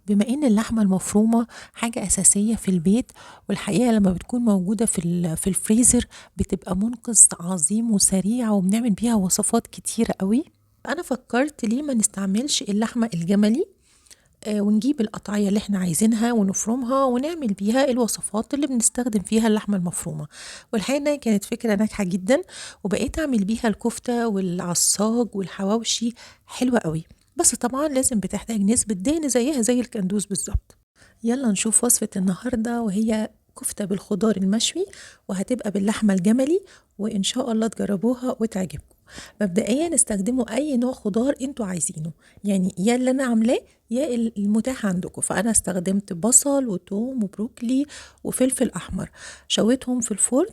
بما إن اللحمة المفرومة حاجة أساسية في البيت، والحقيقة لما بتكون موجودة في الفريزر بتبقى منقذ عظيم وسريع وبنعمل بيها وصفات كتيرة قوي. أنا فكرت ليه ما نستعملش اللحمة الجملي، ونجيب القطعية اللي احنا عايزينها ونفرمها ونعمل بيها الوصفات اللي بنستخدم فيها اللحمة المفرومة. والحقيقة إنها كانت فكرة ناجحة جدا، وبقيت أعمل بيها الكفتة والعصاج والحواوشي حلوة قوي. بس طبعا لازم بتحتاج نسبة دهن زيها زي الكندوز بالظبط. يلا نشوف وصفة النهاردة، وهي كفتة بالخضار المشوي، وهتبقى باللحمة الجملي، وإن شاء الله تجربوها وتعجبكم. مبدئيا استخدموا أي نوع خضار انتوا عايزينه، يعني يا اللي أنا عاملاه يا المتاح عندكم. فأنا استخدمت بصل وتوم وبروكلي وفلفل أحمر، شويتهم في الفرن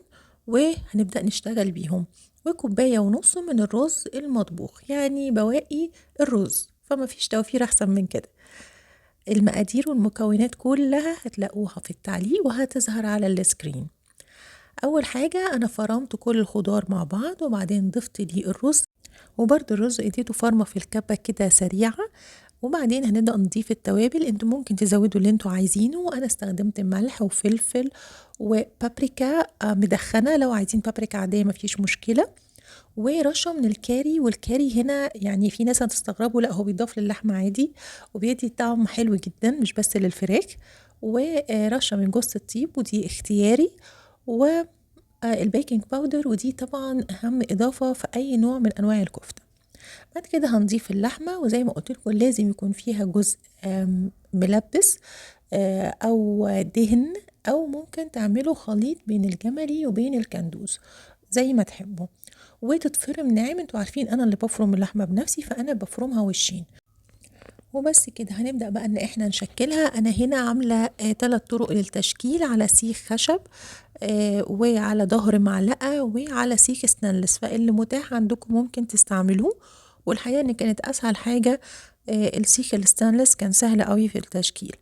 وهنبدأ نشتغل بيهم. وكوباية ونص من الرز المطبوخ، يعني بواقي الرز، فما فيش توفير أحسن من كده. المقادير والمكونات كلها هتلاقوها في التعليق وهتظهر على السكرين. أول حاجة أنا فرمت كل الخضار مع بعض، وبعدين ضفت لي الرز، وبرده الرز اديته فرمة في الكبة كده سريعة. وبعدين هنبدأ نضيف التوابل، انتوا ممكن تزودوا اللي انتوا عايزينه، وانا استخدمت ملح وفلفل وبابريكا مدخنة، لو عايزين بابريكا عادية مفيش مشكلة. ورشة من الكاري، والكاري هنا يعني في ناس هتستغربوا، لا هو بيضاف للحمة عادي وبيدي طعم حلو جدا مش بس للفراخ. ورشة من جوز الطيب ودي اختياري، والبيكنج باودر، ودي طبعا أهم إضافة في أي نوع من أنواع الكفتة. بعد كده هنضيف اللحمة، وزي ما قلت لكم لازم يكون فيها جزء ملبس أو دهن، أو ممكن تعملوا خليط بين الجملي وبين الكندوز زي ما تحبوا، وتتفرم ناعم. انتوا عارفين انا اللي بفرم اللحمة بنفسي، فانا بفرمها وشين. وبس كده هنبدأ بقى ان احنا نشكلها. انا هنا عاملة 3 طرق للتشكيل: على سيخ خشب، وعلى ظهر معلقة، وعلى سيخ ستانلس، فاللي متاح عندكم ممكن تستعملوه. والحقيقة ان كانت اسهل حاجة السيخ الستانلس، كان سهل قوي في التشكيل.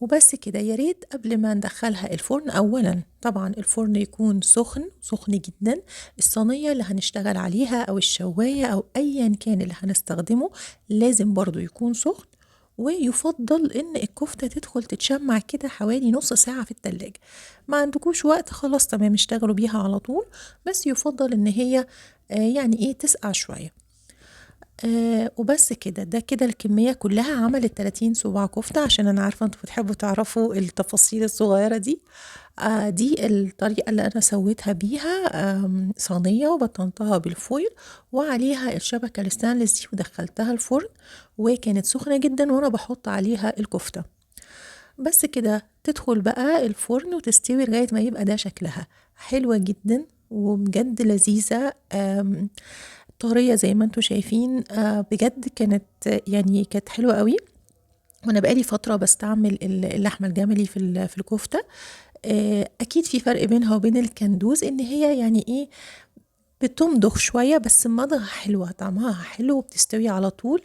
وبس كده. يا ريت قبل ما ندخلها الفرن، اولا طبعا الفرن يكون سخن سخن جدا. الصينية اللي هنشتغل عليها او الشواية او ايا كان اللي هنستخدمه لازم برضو يكون سخن. ويفضل ان الكفتة تدخل تتشمع كده حوالي نص ساعة في التلاجة. ما عندكوش وقت خلاص تمام اشتغلوا بيها على طول، بس يفضل ان هي يعني ايه تسقع شوية. وبس كده. ده كده الكمية كلها عملت 30 صباع كفتة، عشان أنا عارفة انتوا بتحبوا تعرفوا التفاصيل الصغيرة دي. دي الطريقة اللي أنا سويتها بيها. صينية وبطنتها بالفويل، وعليها الشبكة الستانلس دي، ودخلتها الفرن وكانت سخنة جدا وأنا بحط عليها الكفتة. بس كده تدخل بقى الفرن وتستوي لغاية ما يبقى ده شكلها. حلوة جدا وبجد لذيذة، طرية زي ما انتوا شايفين. بجد كانت يعني كانت حلوة قوي. وانا بقالي فترة بستعمل اللحمة الجملي في الكفتة. اكيد في فرق بينها وبين الكندوز، ان هي يعني ايه بتمضغ شوية، بس مضغة حلوة طعمها حلو وبتستوي على طول.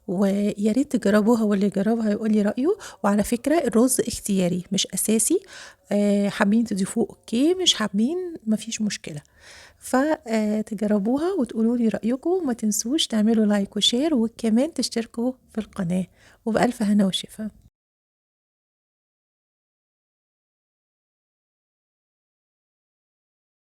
ويا ريت تجربوها، واللي يجربها يقول لي رأيه. وعلى فكرة الرز اختياري مش أساسي، حابين تضيفوه اوكي، مش حابين مفيش مشكلة. فتجربوها وتقولوا لي رأيكم، وما تنسوش تعملوا لايك وشير، وكمان تشتركوا في القناة. وبألف هنا وشفا.